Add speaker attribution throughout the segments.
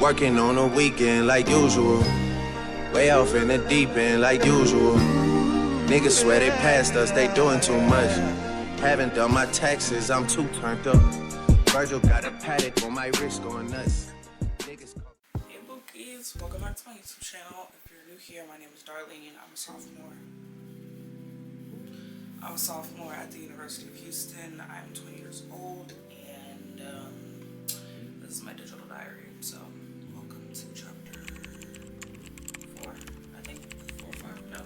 Speaker 1: Working on a weekend like usual. Way off in the deep end like usual. Niggas swear they passed us, they doing too much. Haven't done my taxes, I'm too turned up. Virgil got a paddock on my wrist going nuts.
Speaker 2: Hey Bookies, welcome back to my YouTube channel. If you're new here, my name is Darlene. I'm a sophomore at the University of Houston. I'm 20 years old, and this is my digital diary. So, welcome to chapter 4. I think 4 or 5. No,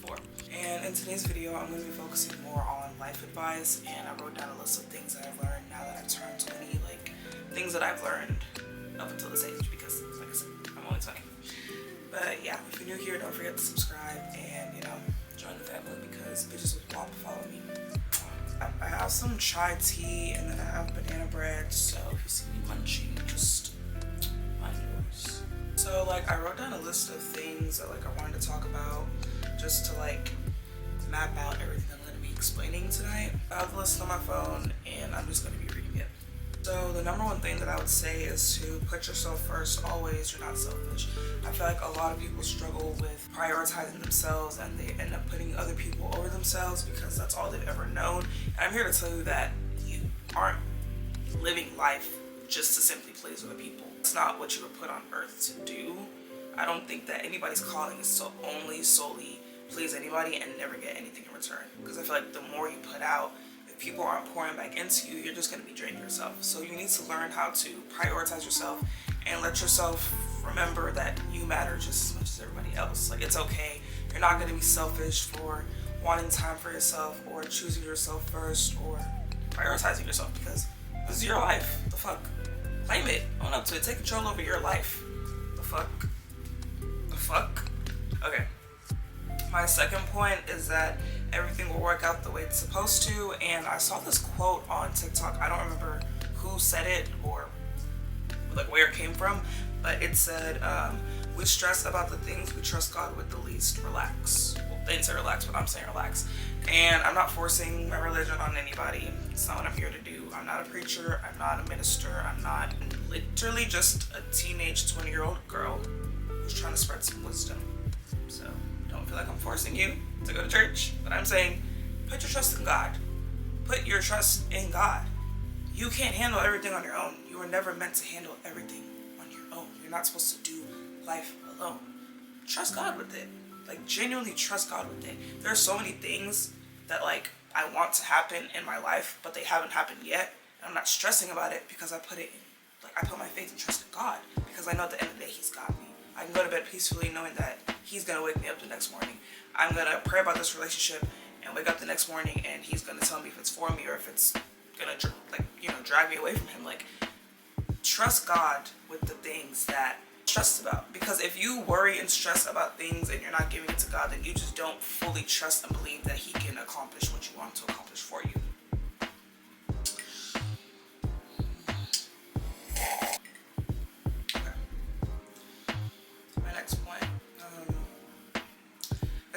Speaker 2: 4. And in today's video, I'm going to be focusing more on life advice, and I wrote down a list of things that I've learned now that I've turned 20, like things that I've learned up until this age, because like I said, I'm only 20. But yeah, if you're new here, don't forget to subscribe and, you know, join the family because bitches with WAP follow me. I have some chai tea and then I have banana bread, so if you see me munching, just mind yours. So like I wrote down a list of things that like I wanted to talk about just to like map out everything I'm going to be explaining tonight. I have the list on my phone and I'm just going to be reading it. So the number one thing that I would say is to put yourself first always. You're not selfish. I feel like a lot of people struggle with prioritizing themselves and they end up putting other people over themselves because that's all they've ever known. And I'm here to tell you that you aren't living life just to simply please other people. It's not what you were put on earth to do. I don't think that anybody's calling is to only solely please anybody and never get anything in return. Because I feel like the more you put out, people aren't pouring back into you, you're just going to be draining yourself. So you need to learn how to prioritize yourself and let yourself remember that you matter just as much as everybody else. Like, it's okay. You're not going to be selfish for wanting time for yourself or choosing yourself first or prioritizing yourself because this is your life. The fuck? Claim it. Own up to it. Take control over your life. The fuck? The fuck? Okay. My second point is that everything will work out the way it's supposed to, and I saw this quote on TikTok. I don't remember who said it or like where it came from, but it said, we stress about the things we trust God with the least. Relax. Well, they didn't say relax, but I'm saying relax. And I'm not forcing my religion on anybody. It's not what I'm here to do. I'm not a preacher. I'm not a minister. I'm not literally just a teenage 20-year-old girl who's trying to spread some wisdom. So don't feel like I'm forcing you to go to church, but I'm saying put your trust in God. Put your trust in God. You can't handle everything on your own. You were never meant to handle everything on your own. You're not supposed to do life alone. Trust God with it. Like, genuinely trust God with it. There are so many things that like I want to happen in my life, but they haven't happened yet. And I'm not stressing about it because I put my faith and trust in God because I know at the end of the day He's got me. I can go to bed peacefully knowing that He's going to wake me up the next morning. I'm going to pray about this relationship and wake up the next morning and He's going to tell me if it's for me or if it's going to, drag me away from Him. Like, trust God with the things that you're stressed about. Because if you worry and stress about things and you're not giving it to God, then you just don't fully trust and believe that He can accomplish what you want to accomplish for you.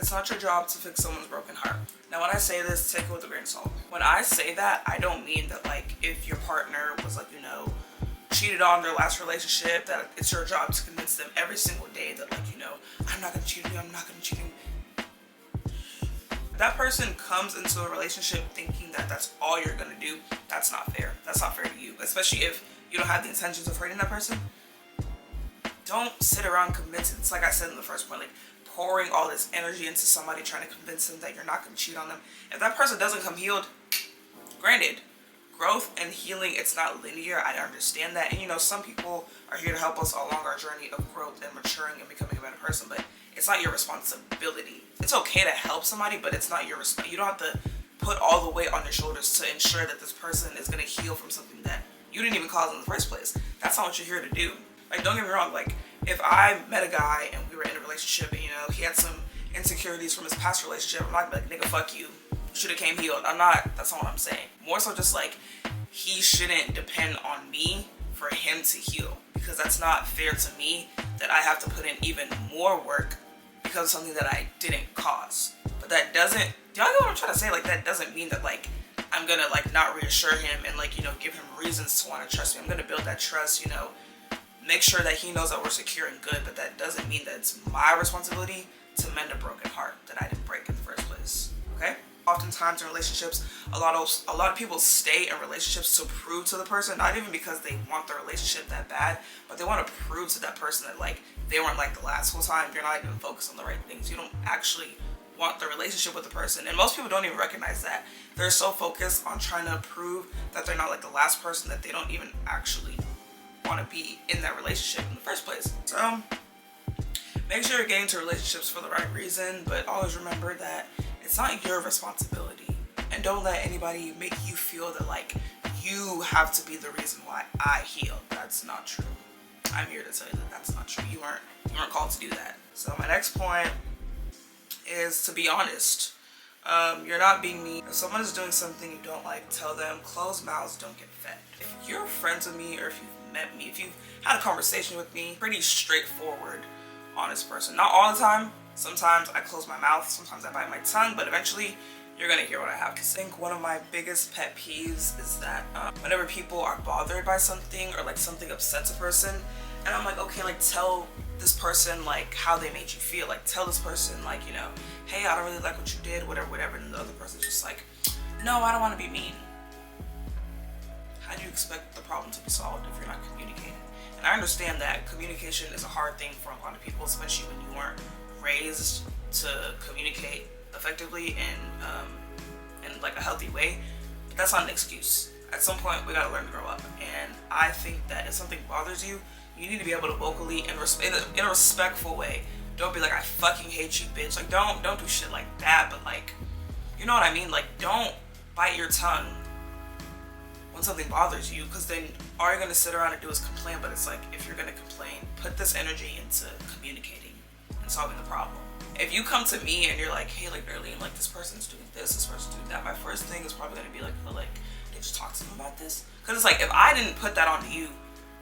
Speaker 2: It's not your job to fix someone's broken heart. Now, when I say this, take it with a grain of salt. When I say that, I don't mean that, like, if your partner was, like, cheated on their last relationship, that it's your job to convince them every single day that, like, I'm not going to cheat on you, I'm not going to cheat on you. That person comes into a relationship thinking that that's all you're going to do. That's not fair. That's not fair to you, especially if you don't have the intentions of hurting that person. Don't sit around convincing. It's like I said in the first point, like, pouring all this energy into somebody, trying to convince them that you're not going to cheat on them. If that person doesn't come healed, granted, growth and healing, it's not linear. I understand that. And some people are here to help us along our journey of growth and maturing and becoming a better person, but it's not your responsibility. It's okay to help somebody, but it's not your responsibility. You don't have to put all the weight on your shoulders to ensure that this person is going to heal from something that you didn't even cause in the first place. That's not what you're here to do. Like, don't get me wrong, like, if I met a guy and we were in a relationship and, he had some insecurities from his past relationship, I'm not like, nigga, fuck you. Should have came healed. That's not what I'm saying. More so just like, he shouldn't depend on me for him to heal. Because that's not fair to me that I have to put in even more work because of something that I didn't cause. But that doesn't, do y'all get what I'm trying to say? Like, that doesn't mean that, like, I'm gonna, like, not reassure him and, like, give him reasons to want to trust me. I'm gonna build that trust, make sure that he knows that we're secure and good, but that doesn't mean that it's my responsibility to mend a broken heart that I didn't break in the first place. Okay? Oftentimes in relationships, a lot of people stay in relationships to prove to the person, not even because they want the relationship that bad, but they want to prove to that person that like they weren't like the last whole time. You're not even focused on the right things. You don't actually want the relationship with the person, and most people don't even recognize that. They're so focused on trying to prove that they're not like the last person that they don't even actually want to be in that relationship in the first place. So make sure you're getting into relationships for the right reason, but always remember that it's not your responsibility, and don't let anybody make you feel that like you have to be the reason why I heal. That's not true. I'm here to tell you that that's not true. You weren't called to do that. So my next point is to be honest. You're not being mean. If someone is doing something you don't like, tell them. Closed mouths don't get fed. If you're friends with me, or if you've met me, if you've had a conversation with me, pretty straightforward, honest person. Not all the time. Sometimes I close my mouth, sometimes I bite my tongue, but eventually you're gonna hear what I have to say. I think one of my biggest pet peeves is that whenever people are bothered by something, or like something upsets a person, and I'm like, okay, like tell this person like how they made you feel. Like tell this person like, you know, hey, I don't really like what you did, whatever, and the other person's just like, no, I don't want to be mean. How do you expect the problem to be solved if you're not communicating? And I understand that communication is a hard thing for a lot of people, especially when you weren't raised to communicate effectively and in like a healthy way. But that's not an excuse. At some point, we gotta learn to grow up. And I think that if something bothers you, you need to be able to vocally and in a respectful way. Don't be like, I fucking hate you, bitch. Like don't do shit like that. But like, you know what I mean? Like don't bite your tongue when something bothers you, because then all you're gonna sit around and do is complain. But it's like, if you're gonna complain, put this energy into communicating and solving the problem. If you come to me and you're like, hey, like Darlene, like this person's doing this person's doing that, my first thing is probably gonna be like, oh, like, did you talk to them about this? Because it's like, if I didn't put that onto you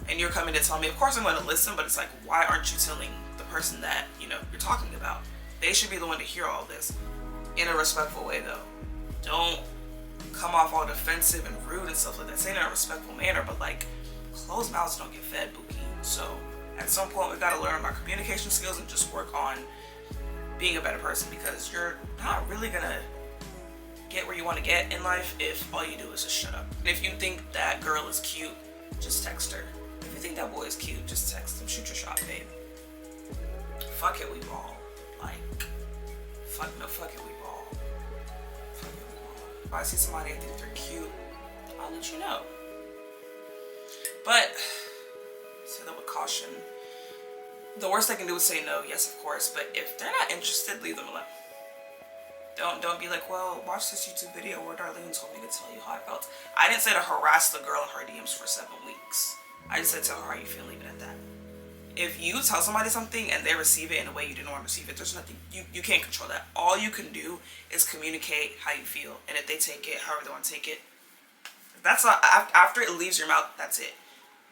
Speaker 2: and you're coming to tell me, of course I'm gonna listen, but it's like, why aren't you telling the person that, you know, you're talking about? They should be the one to hear all this in a respectful way though. Don't come off all defensive and rude and stuff like that. Say it in a respectful manner, but like, closed mouths don't get fed, Bookie. So at some point we gotta learn our communication skills and just work on being a better person, because you're not really gonna get where you want to get in life if all you do is just shut up. And if you think that girl is cute, just text her. If you think that boy is cute, just text him. Shoot your shot, babe. Fuck it, we ball. Like, fuck it, we ball. Fuck it, we ball. If I see somebody I think they're cute, I'll let you know. But say that with caution. The worst they can do is say no, yes, of course. But if they're not interested, leave them alone. Don't be like, well, watch this YouTube video where Darlene told me to tell you how I felt. I didn't say to harass the girl in her DMs for 7 weeks. I just said tell her how you feel, leave it at that. If you tell somebody something and they receive it in a way you didn't want to receive it, there's nothing, you can't control that. All you can do is communicate how you feel. And if they take it however they want to take it, that's not, after it leaves your mouth, that's it.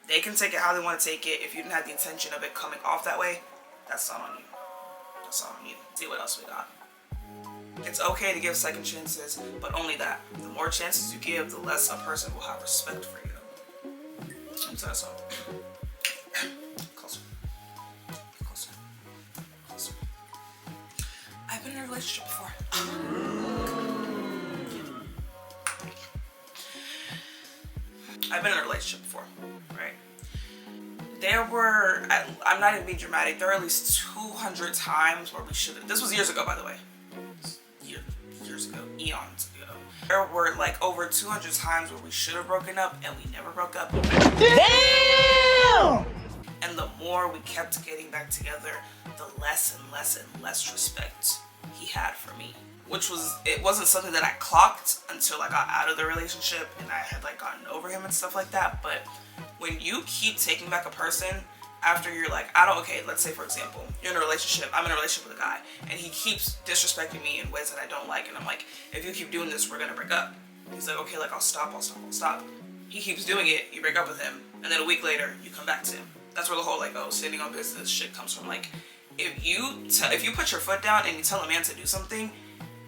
Speaker 2: They can take it how they want to take it. If you didn't have the intention of it coming off that way, that's not on you. That's not on you. See what else we got. It's okay to give second chances, but only that. The more chances you give, the less a person will have respect for you. So, closer. Closer. Closer. I've been in a relationship before. Right? There were, I'm not even being dramatic, there were at least 200 times where we should have, this was years ago by the way. Years ago, eons ago. There were like over 200 times where we should have broken up and we never broke up. Damn! And the more we kept getting back together, the less and less and less respect he had for me. Which was, it wasn't something that I clocked until I got out of the relationship and I had like gotten over him and stuff like that. But when you keep taking back a person after you're like, okay, let's say for example, you're in a relationship, I'm in a relationship with a guy, and he keeps disrespecting me in ways that I don't like, and I'm like, if you keep doing this, we're gonna break up. He's like, okay, like I'll stop. He keeps doing it, you break up with him, and then a week later, you come back to him. That's where the whole like, standing on business shit comes from. Like, if you put your foot down and you tell a man to do something,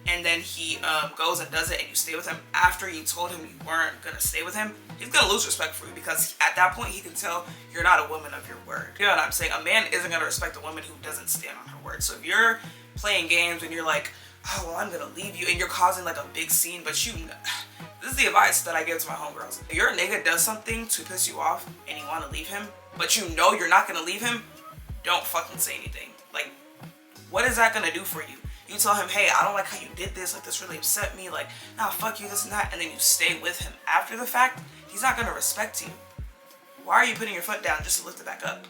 Speaker 2: and then he goes and does it, and you stay with him after you told him you weren't gonna stay with him, he's gonna lose respect for you, because at that point he can tell you're not a woman of your word. You know what I'm saying? A man isn't gonna respect a woman who doesn't stand on her word. So if you're playing games and you're like, oh well, I'm gonna leave you, and you're causing like a big scene, but this is the advice that I give to my homegirls. If your nigga does something to piss you off and you want to leave him, but you know you're not gonna leave him, don't fucking say anything. Like, what is that gonna do for you? You tell him, hey, I don't like how you did this, like this really upset me, like, nah, fuck you, this and that, and then you stay with him after the fact, he's not gonna respect you. Why are you putting your foot down just to lift it back up?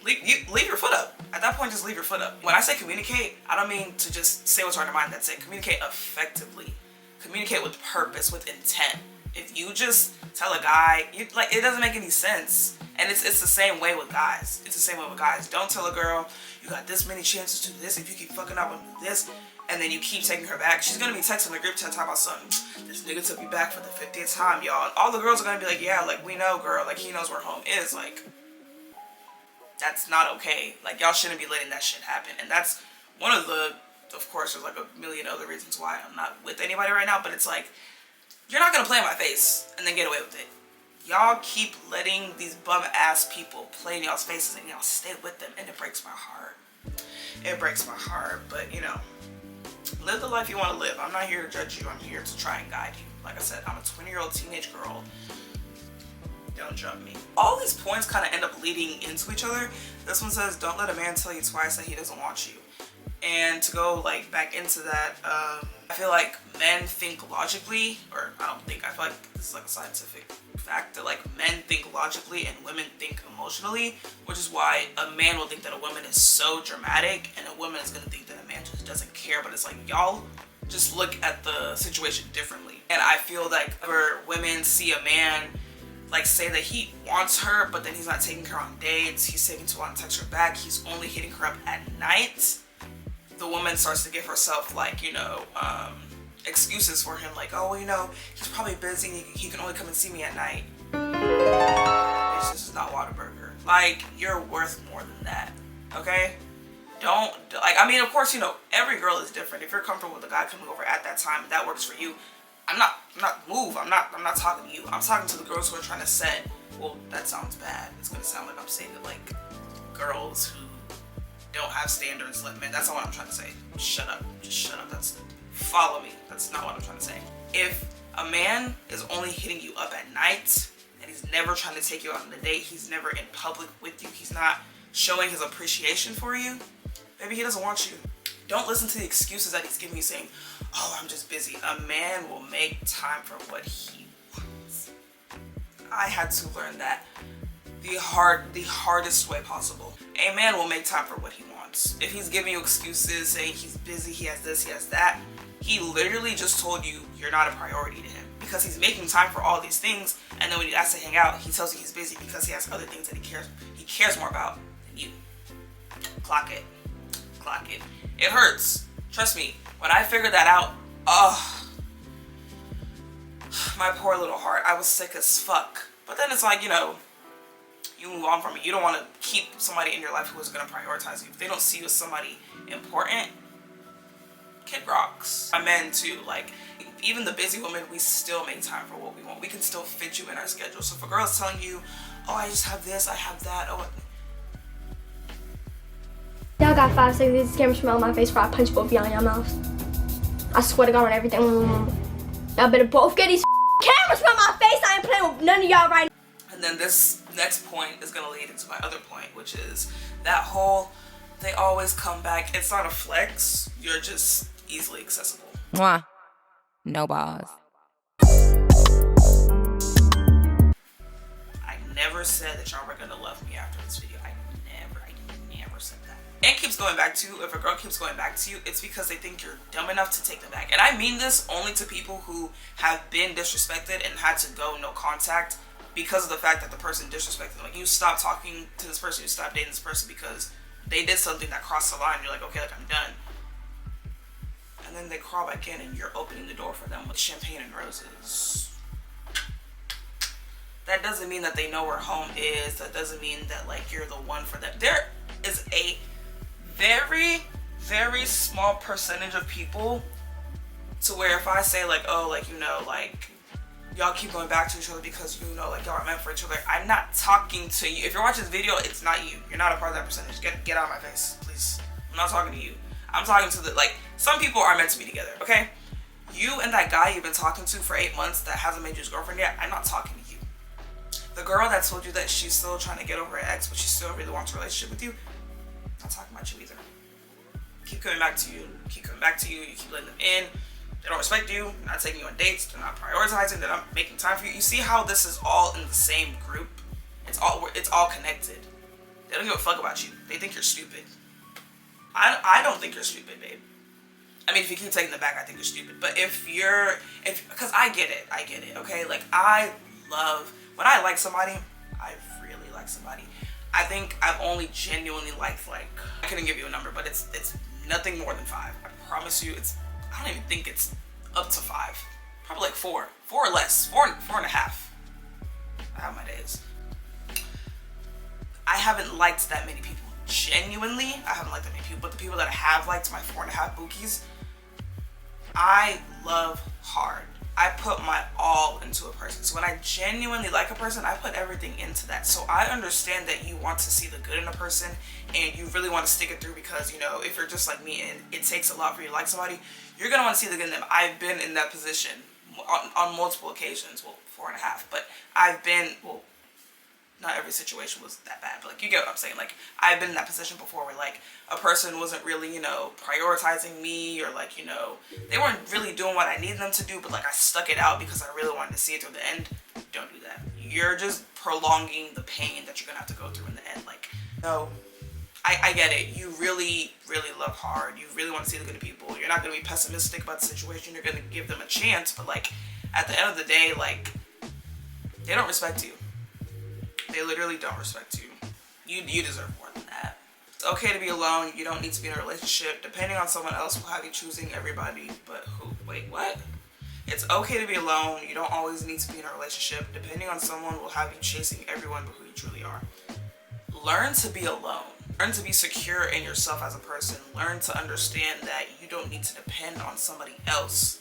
Speaker 2: Leave your foot up. At that point, just leave your foot up. When I say communicate, I don't mean to just say what's on your mind. That's it. Communicate effectively. Communicate with purpose, with intent. If you just tell a guy, it doesn't make any sense. And it's the same way with guys. It's the same way with guys. Don't tell a girl, you got this many chances to do this. If you keep fucking up on this, and then you keep taking her back, she's gonna be texting the group chat talking about something. This nigga took me back for the 50th time, y'all. And all the girls are gonna be like, yeah, like, we know, girl. Like, he knows where home is. Like, that's not okay. Like, y'all shouldn't be letting that shit happen. And that's one of the, of course, there's like a million other reasons why I'm not with anybody right now, but it's like, you're not gonna play in my face and then get away with it. Y'all keep letting these bum ass people play in y'all's faces and y'all stay with them, and it breaks my heart. It breaks my heart, but you know, live the life you want to live. I'm not here to judge you. I'm here to try and guide you. Like I said, I'm a 20-year-old teenage girl. Don't jump me. All these points kind of end up leading into each other. This one says, don't let a man tell you twice that he doesn't want you. And to go like back into that, I feel like men think logically, or I feel like this is like a scientific fact that like men think logically and women think emotionally, which is why a man will think that a woman is so dramatic and a woman is gonna think that a man just doesn't care. But it's like, y'all just look at the situation differently. And I feel like whenever women see a man like say that he wants her, but then he's not taking her on dates, he's taking too long to text her back, he's only hitting her up at night, the woman starts to give herself like, you know, excuses for him, like, oh, you know, he's probably busy, he can only come and see me at night. Bitch, this is not Whataburger. Like, you're worth more than that, okay? Don't, like, I mean, of course, you know, every girl is different. If you're comfortable with a guy coming over at that time, that works for you. I'm not talking to you. I'm talking to the girls who are trying to set, well, that sounds bad. It's gonna sound like I'm saying it like girls who don't have standards like men. That's not what I'm trying to say. Shut up. Just shut up. Follow me. That's not what I'm trying to say. If a man is only hitting you up at night and he's never trying to take you out on a date, he's never in public with you, he's not showing his appreciation for you, maybe he doesn't want you. Don't listen to the excuses that he's giving you saying, oh, I'm just busy. A man will make time for what he wants. I had to learn that the hardest way possible. A man will make time for what he wants. If he's giving you excuses, saying he's busy, he has this, he has that, he literally just told you you're not a priority to him, because he's making time for all these things, and then when you ask to hang out, he tells you he's busy because he has other things that he cares more about than you. Clock it. Clock it. It hurts. Trust me. When I figured that out, oh, my poor little heart. I was sick as fuck. But then it's like, you know, you move on from it. You don't want to keep somebody in your life who is going to prioritize you. If they don't see you as somebody important, kid rocks. My men too, like, even the busy women, we still make time for what we want. We can still fit you in our schedule. So if a girl is telling you, oh, I just have this, I have that, oh,
Speaker 3: y'all got 5 seconds. This camera smell on my face before I punch both of y'all in your mouth. I swear to God on everything. Y'all better both get these cameras from my face. I ain't playing with none of y'all right now.
Speaker 2: And then this next point is going to lead into my other point, which is that whole, they always come back. It's not a flex. You're just easily accessible.
Speaker 4: Mwah. No balls.
Speaker 2: I never said that y'all were going to love me after this video. I never said that. And keeps going back to, if a girl keeps going back to you, it's because they think you're dumb enough to take them back. And I mean this only to people who have been disrespected and had to go no contact because of the fact that the person disrespected them. Like, you stop talking to this person, you stop dating this person because they did something that crossed the line. You're like, okay, like, I'm done. And then they crawl back in and you're opening the door for them with champagne and roses. That doesn't mean that they know where home is. That doesn't mean that, like, you're the one for them. There is a very, very small percentage of people To where if I say like, oh, like, you know, like, y'all keep going back to each other because, you know, like, y'all are meant for each other, I'm not talking to you. If you're watching this video, it's not you. You're not a part of that percentage. Get out of my face, please. I'm not talking to you. I'm talking to the, like, some people are meant to be together, okay? You and that guy you've been talking to for 8 months that hasn't made you his girlfriend yet, I'm not talking to you. The girl that told you that she's still trying to get over her ex, but she still really wants a relationship with you, I'm not talking about you either. Keep coming back to you, keep coming back to you, you keep letting them in. They don't respect you, they're not taking you on dates, they're not prioritizing, they're not making time for you. You see how this is all in the same group? It's all connected. They don't give a fuck about you. They think you're stupid. I don't think you're stupid, babe. I mean, if you keep taking the back, I think you're stupid. But because I get it, okay? Like, when I like somebody, I really like somebody. I think I've only genuinely liked, like, I couldn't give you a number, but it's nothing more than 5. I promise you, I don't even think it's up to 5. Probably like 4 or less, 4.5. I have my days. I haven't liked that many people. Genuinely, I haven't liked that many people, but the people that I have liked, my 4.5 bookies, I love hard. I put my all into a person. So when I genuinely like a person, I put everything into that. So I understand that you want to see the good in a person and you really want to stick it through because, you know, if you're just like me and it takes a lot for you to like somebody, you're going to want to see the good in them. I've been in that position on multiple occasions. Well, 4.5, but not every situation was that bad, but like, you get what I'm saying. Like, I've been in that position before where like a person wasn't really, you know, prioritizing me, or like, you know, they weren't really doing what I needed them to do, but like I stuck it out because I really wanted to see it through the end. Don't do that. You're just prolonging the pain that you're gonna have to go through in the end. Like, no, I get it. You really, really love hard. You really want to see the good in people. You're not gonna be pessimistic about the situation. You're gonna give them a chance, but like at the end of the day, like, they don't respect you. They literally don't respect you. You deserve more than that. It's okay to be alone. You don't need to be in a relationship. Depending on someone else will have you choosing everybody but who. Wait, what? It's okay to be alone. You don't always need to be in a relationship. Depending on someone will have you chasing everyone but who you truly are. Learn to be alone. Learn to be secure in yourself as a person. Learn to understand that you don't need to depend on somebody else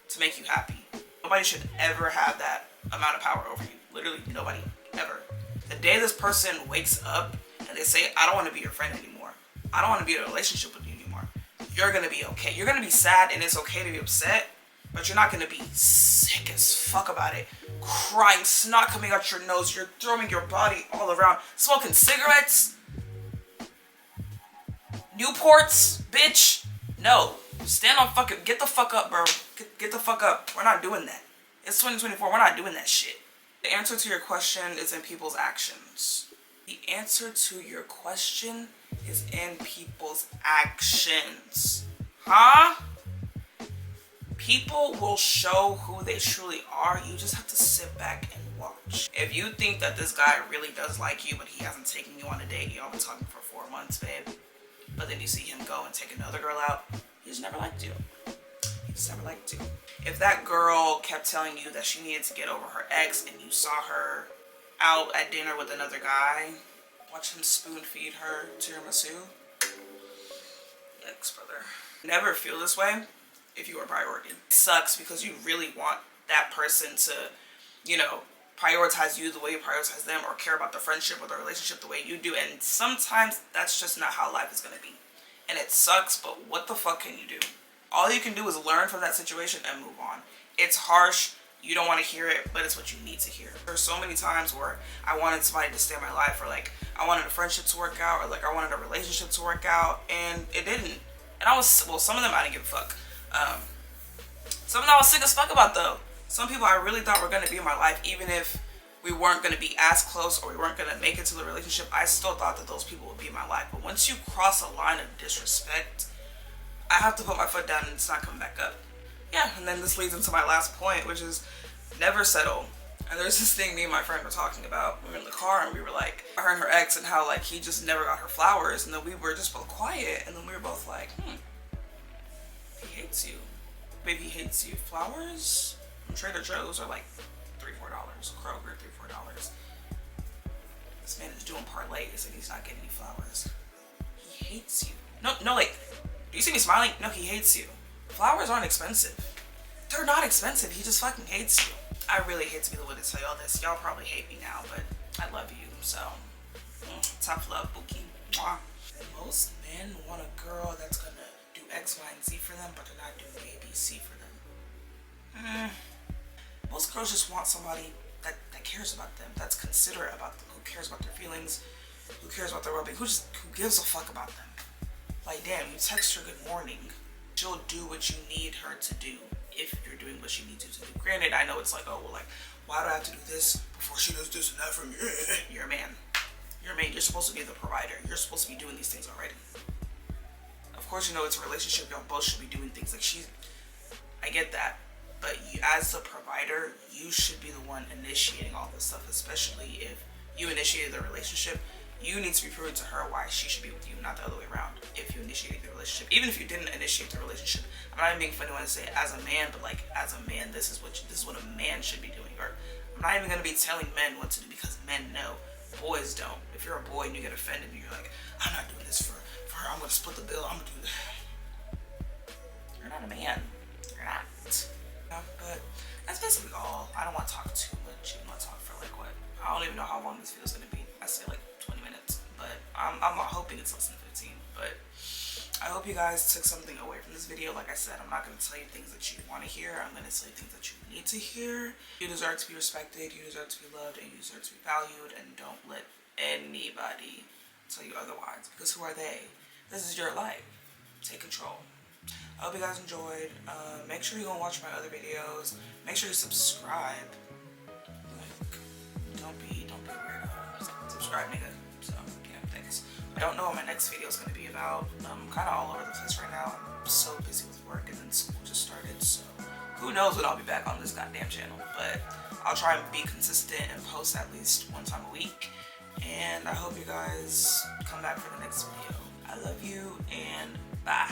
Speaker 2: to make you happy. Nobody should ever have that amount of power over you. Literally nobody. Ever. The day this person wakes up and they say, I don't want to be your friend anymore, I don't want to be in a relationship with you anymore, you're going to be okay. You're going to be sad and it's okay to be upset, but you're not going to be sick as fuck about it, crying, snot coming out your nose, you're throwing your body all around, smoking cigarettes, Newports, bitch. No. Stand on fucking, get the fuck up, bro. Get the fuck up. We're not doing that. It's 2024. We're not doing that shit. The answer to your question is in people's actions. The answer to your question is in people's actions. Huh? People will show who they truly are. You just have to sit back and watch. If you think that this guy really does like you, but he hasn't taken you on a date, y'all been talking for 4 months, babe, but then you see him go and take another girl out, he just never liked you. He just never liked you. If that girl kept telling you that she needed to get over her ex and you saw her out at dinner with another guy, watch him spoon feed her tiramisu. Yikes, brother. Never feel this way if you are a priority. It sucks because you really want that person to, you know, prioritize you the way you prioritize them, or care about the friendship or the relationship the way you do. And sometimes that's just not how life is going to be. And it sucks, but what the fuck can you do? All you can do is learn from that situation and move on. It's harsh. You don't want to hear it, but it's what you need to hear. There's so many times where I wanted somebody to stay in my life, or like I wanted a friendship to work out, or like I wanted a relationship to work out, and it didn't. And I was, well, some of them I didn't give a fuck. Some of them I was sick as fuck about though. Some people I really thought were going to be in my life, even if we weren't going to be as close or we weren't going to make it to the relationship, I still thought that those people would be in my life. But once you cross a line of disrespect, I have to put my foot down and it's not coming back up. Yeah, and then this leads into my last point, which is never settle. And there's this thing me and my friend were talking about. We were in the car and we were like, her and her ex, and how like he just never got her flowers, and then we were just both quiet, and then we were both like, he hates you. Baby hates you. Flowers from Trader Joe's are like $3-4. Kroger, $3-4. This man is doing parlays and he's not getting any flowers. He hates you. No, like, do you see me smiling? No, he hates you. Flowers aren't expensive. They're not expensive. He just fucking hates you. I really hate to be the one to tell y'all this. Y'all probably hate me now, but I love you. So, tough love, Bookie. Mwah. Most men want a girl that's gonna do X, Y, and Z for them, but they're not doing A, B, C for them. Most girls just want somebody that cares about them, that's considerate about them, who cares about their feelings, who cares about their well-being, who gives a fuck about them. Like, damn, you text her good morning, she'll do what you need her to do if you're doing what she needs you to do. Granted, I know it's like, oh, well, like, why do I have to do this before she does this and that for me? You're a man. You're a man. You're supposed to be the provider. You're supposed to be doing these things already. Of course, you know it's a relationship. Y'all both should be doing things. Like, I get that. But you, as the provider, you should be the one initiating all this stuff, especially if you initiated the relationship. You need to be proving to her why she should be with you, not the other way around. If you initiated the relationship, even if you didn't initiate the relationship, I'm not even being funny when I say it as a man, but like as a man, this is what a man should be doing. Or I'm not even gonna be telling men what to do because men know, boys don't. If you're a boy and you get offended and you're like, I'm not doing this for her. I'm gonna split the bill. I'm gonna do that. You're not a man. You're not. But that's basically all. I don't want to talk too much. I want to talk for like what? I don't even know how long this video is gonna be. I say like 20 minutes, but I'm hoping it's less than 15. But I hope you guys took something away from this video. Like I said, I'm not going to tell you things that you want to hear. I'm going to tell you things that you need to hear. You deserve to be respected, you deserve to be loved, and you deserve to be valued, and don't let anybody tell you otherwise, because who are they? This is your life. Take control. I hope you guys enjoyed. Make sure you go and watch my other videos. Make sure you subscribe. Don't be a weirdo. Subscribe, nigga. So, yeah, thanks. I don't know what my next video is going to be about. I'm kind of all over the place right now. I'm so busy with work and then school just started, so who knows when I'll be back on this goddamn channel. But I'll try and be consistent and post at least one time a week. And I hope you guys come back for the next video. I love you, and bye.